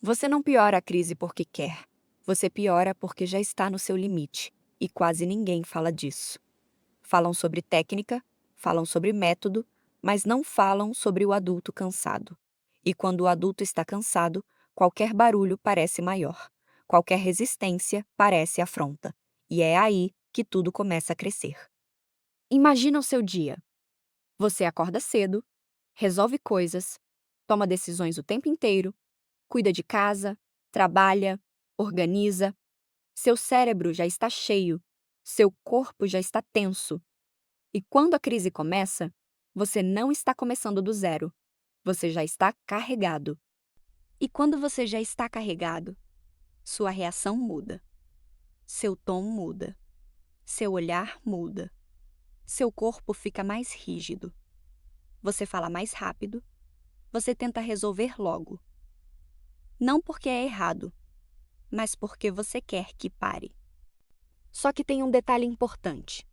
Você não piora a crise porque quer. Você piora porque já está no seu limite. E quase ninguém fala disso. Falam sobre técnica, falam sobre método, mas não falam sobre o adulto cansado. E quando o adulto está cansado, qualquer barulho parece maior. Qualquer resistência parece afronta. E é aí que tudo começa a crescer. Imagina o seu dia. Você acorda cedo, resolve coisas, toma decisões o tempo inteiro, cuida de casa, trabalha, organiza. Seu cérebro já está cheio, seu corpo já está tenso. E quando a crise começa, você não está começando do zero. Você já está carregado. E quando você já está carregado, sua reação muda. Seu tom muda. Seu olhar muda. Seu corpo fica mais rígido. Você fala mais rápido. Você tenta resolver logo. Não porque é errado, mas porque você quer que pare. Só que tem um detalhe importante.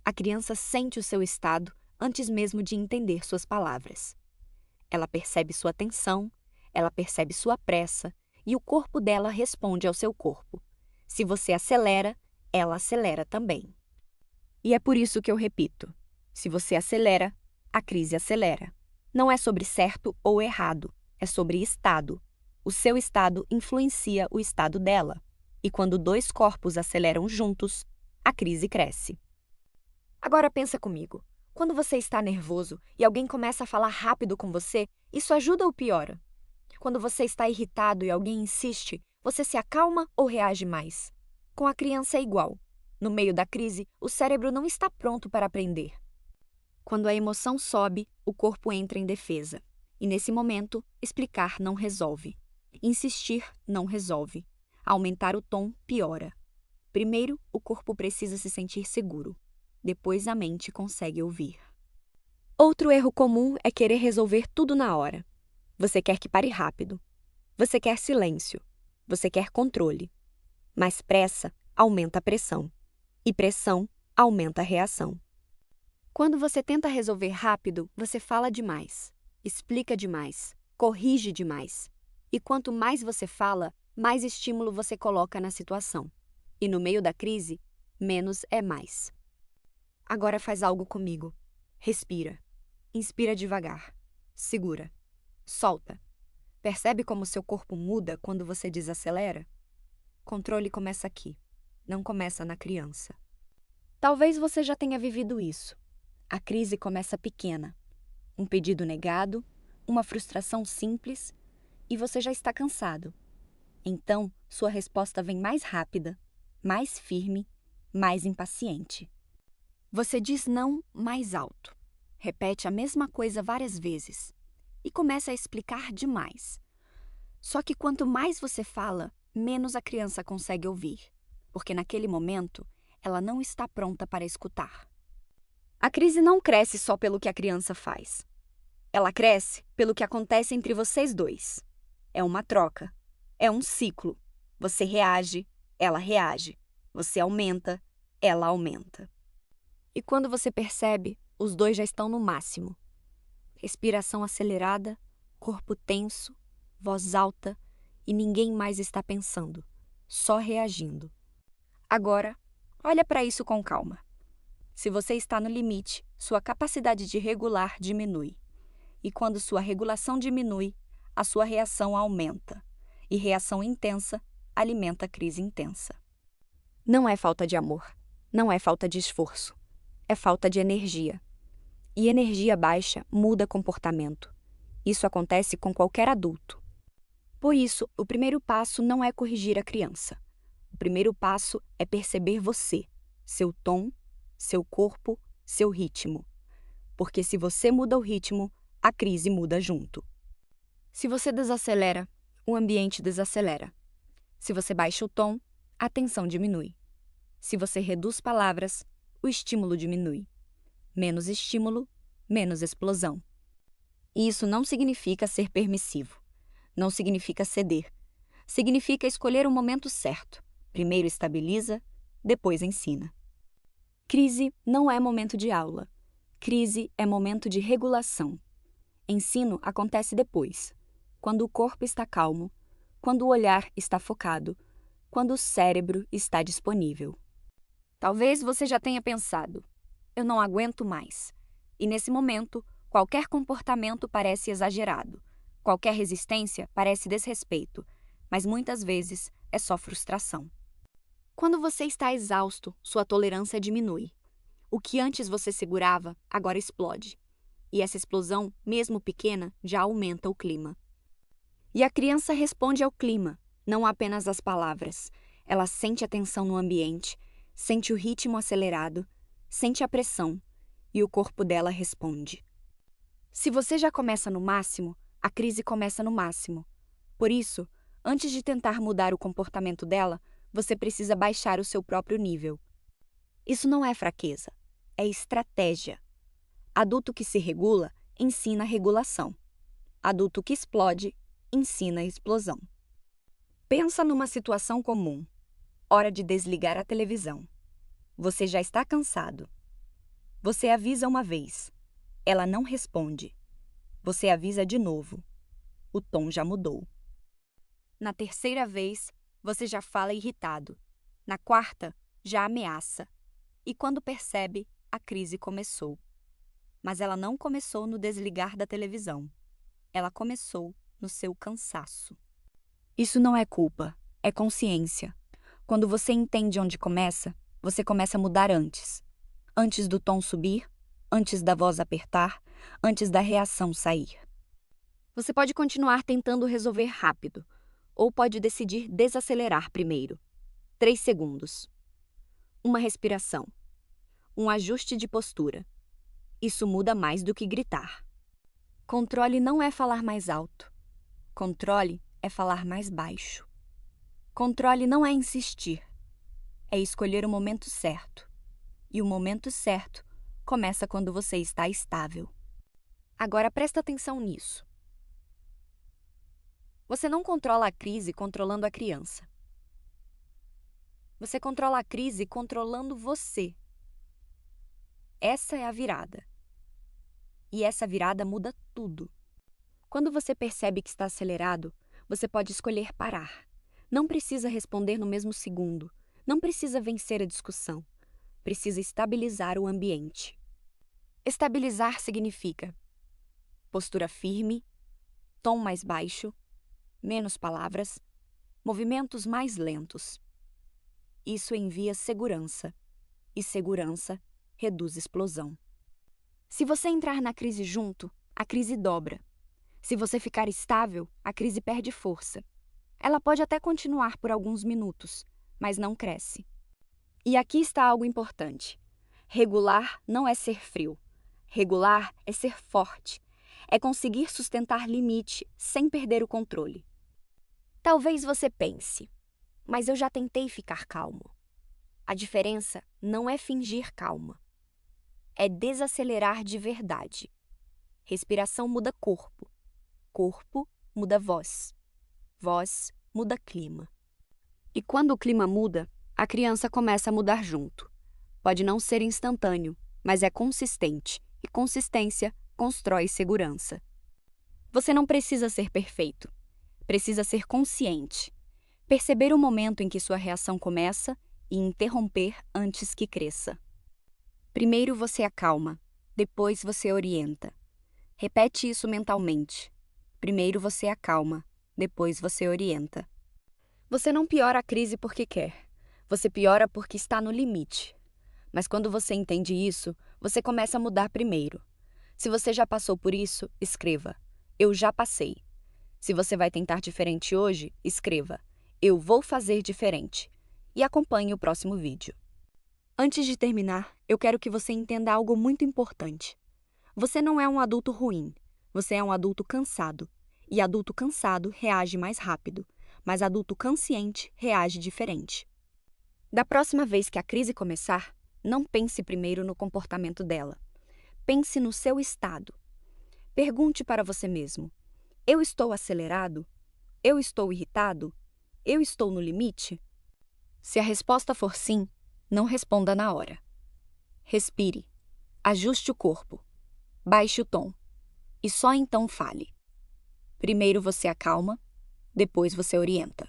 A criança sente o seu estado antes mesmo de entender suas palavras. Ela percebe sua tensão, ela percebe sua pressa e o corpo dela responde ao seu corpo. Se você acelera, ela acelera também. E é por isso que eu repito: se você acelera, a crise acelera. Não é sobre certo ou errado, é sobre estado. O seu estado influencia o estado dela. E quando dois corpos aceleram juntos, a crise cresce. Agora pensa comigo. Quando você está nervoso e alguém começa a falar rápido com você, isso ajuda ou piora? Quando você está irritado e alguém insiste, você se acalma ou reage mais? Com a criança é igual. No meio da crise, o cérebro não está pronto para aprender. Quando a emoção sobe, o corpo entra em defesa. E nesse momento, explicar não resolve. Insistir não resolve. Aumentar o tom piora. Primeiro, o corpo precisa se sentir seguro. Depois a mente consegue ouvir. Outro erro comum é querer resolver tudo na hora. Você quer que pare rápido. Você quer silêncio. Você quer controle. Mas pressa aumenta a pressão. E pressão aumenta a reação. Quando você tenta resolver rápido, você fala demais, explica demais, corrige demais. E quanto mais você fala, mais estímulo você coloca na situação. E no meio da crise, menos é mais. Agora faz algo comigo. Respira. Inspira devagar. Segura. Solta. Percebe como seu corpo muda quando você desacelera? Controle começa aqui, não começa na criança. Talvez você já tenha vivido isso. A crise começa pequena. Um pedido negado, uma frustração simples, e você já está cansado. Então, sua resposta vem mais rápida, mais firme, mais impaciente. Você diz não mais alto, repete a mesma coisa várias vezes e começa a explicar demais. Só que quanto mais você fala, menos a criança consegue ouvir, porque naquele momento ela não está pronta para escutar. A crise não cresce só pelo que a criança faz. Ela cresce pelo que acontece entre vocês dois. É uma troca, é um ciclo. Você reage, ela reage. Você aumenta, ela aumenta. E quando você percebe, os dois já estão no máximo. Respiração acelerada, corpo tenso, voz alta e ninguém mais está pensando, só reagindo. Agora, olha para isso com calma. Se você está no limite, sua capacidade de regular diminui. E quando sua regulação diminui, a sua reação aumenta. E reação intensa alimenta a crise intensa. Não é falta de amor, não é falta de esforço. É falta de energia. E energia baixa muda comportamento. Isso acontece com qualquer adulto. Por isso, o primeiro passo não é corrigir a criança. O primeiro passo é perceber você, seu tom, seu corpo, seu ritmo. Porque se você muda o ritmo, a crise muda junto. Se você desacelera, o ambiente desacelera. Se você baixa o tom, a tensão diminui. Se você reduz palavras, o estímulo diminui. Menos estímulo, menos explosão. E isso não significa ser permissivo. Não significa ceder. Significa escolher o momento certo. Primeiro estabiliza, depois ensina. Crise não é momento de aula. Crise é momento de regulação. Ensino acontece depois, quando o corpo está calmo, quando o olhar está focado, quando o cérebro está disponível. Talvez você já tenha pensado: eu não aguento mais. E nesse momento, qualquer comportamento parece exagerado, qualquer resistência parece desrespeito, mas muitas vezes é só frustração. Quando você está exausto, sua tolerância diminui. O que antes você segurava, agora explode. E essa explosão, mesmo pequena, já aumenta o clima. E a criança responde ao clima, não apenas às palavras. Ela sente a tensão no ambiente, sente o ritmo acelerado, sente a pressão, e o corpo dela responde. Se você já começa no máximo, a crise começa no máximo. Por isso, antes de tentar mudar o comportamento dela, você precisa baixar o seu próprio nível. Isso não é fraqueza, é estratégia. Adulto que se regula, ensina regulação. Adulto que explode, ensina explosão. Pensa numa situação comum. Hora de desligar a televisão. Você já está cansado. Você avisa uma vez. Ela não responde. Você avisa de novo. O tom já mudou. Na terceira vez, você já fala irritado. Na quarta, já ameaça. E quando percebe, a crise começou. Mas ela não começou no desligar da televisão. Ela começou no seu cansaço. Isso não é culpa, é consciência. Quando você entende onde começa, você começa a mudar antes. Antes do tom subir, antes da voz apertar, antes da reação sair. Você pode continuar tentando resolver rápido, ou pode decidir desacelerar primeiro. 3 segundos. Uma respiração. Um ajuste de postura. Isso muda mais do que gritar. Controle não é falar mais alto. Controle é falar mais baixo. Controle não é insistir. É escolher o momento certo. E o momento certo começa quando você está estável. Agora presta atenção nisso. Você não controla a crise controlando a criança. Você controla a crise controlando você. Essa é a virada. E essa virada muda tudo. Quando você percebe que está acelerado, você pode escolher parar. Não precisa responder no mesmo segundo. Não precisa vencer a discussão. Precisa estabilizar o ambiente. Estabilizar significa postura firme, tom mais baixo, menos palavras, movimentos mais lentos. Isso envia segurança. E segurança reduz explosão. Se você entrar na crise junto, a crise dobra. Se você ficar estável, a crise perde força. Ela pode até continuar por alguns minutos, mas não cresce. E aqui está algo importante. Regular não é ser frio. Regular é ser forte. É conseguir sustentar limite sem perder o controle. Talvez você pense, mas eu já tentei ficar calmo. A diferença não é fingir calma. É desacelerar de verdade. Respiração muda corpo. Corpo muda voz. Voz muda clima. E quando o clima muda, a criança começa a mudar junto. Pode não ser instantâneo, mas é consistente. E consistência constrói segurança. Você não precisa ser perfeito. Precisa ser consciente. Perceber o momento em que sua reação começa e interromper antes que cresça. Primeiro você acalma, depois você orienta. Repete isso mentalmente. Primeiro você acalma, depois você orienta. Você não piora a crise porque quer. Você piora porque está no limite. Mas quando você entende isso, você começa a mudar primeiro. Se você já passou por isso, escreva: eu já passei. Se você vai tentar diferente hoje, escreva: eu vou fazer diferente. E acompanhe o próximo vídeo. Antes de terminar, eu quero que você entenda algo muito importante. Você não é um adulto ruim. Você é um adulto cansado. E adulto cansado reage mais rápido, mas adulto consciente reage diferente. Da próxima vez que a crise começar, não pense primeiro no comportamento dela. Pense no seu estado. Pergunte para você mesmo: eu estou acelerado? Eu estou irritado? Eu estou no limite? Se a resposta for sim, não responda na hora. Respire. Ajuste o corpo. Baixe o tom. E só então fale. Primeiro você acalma, Depois você orienta.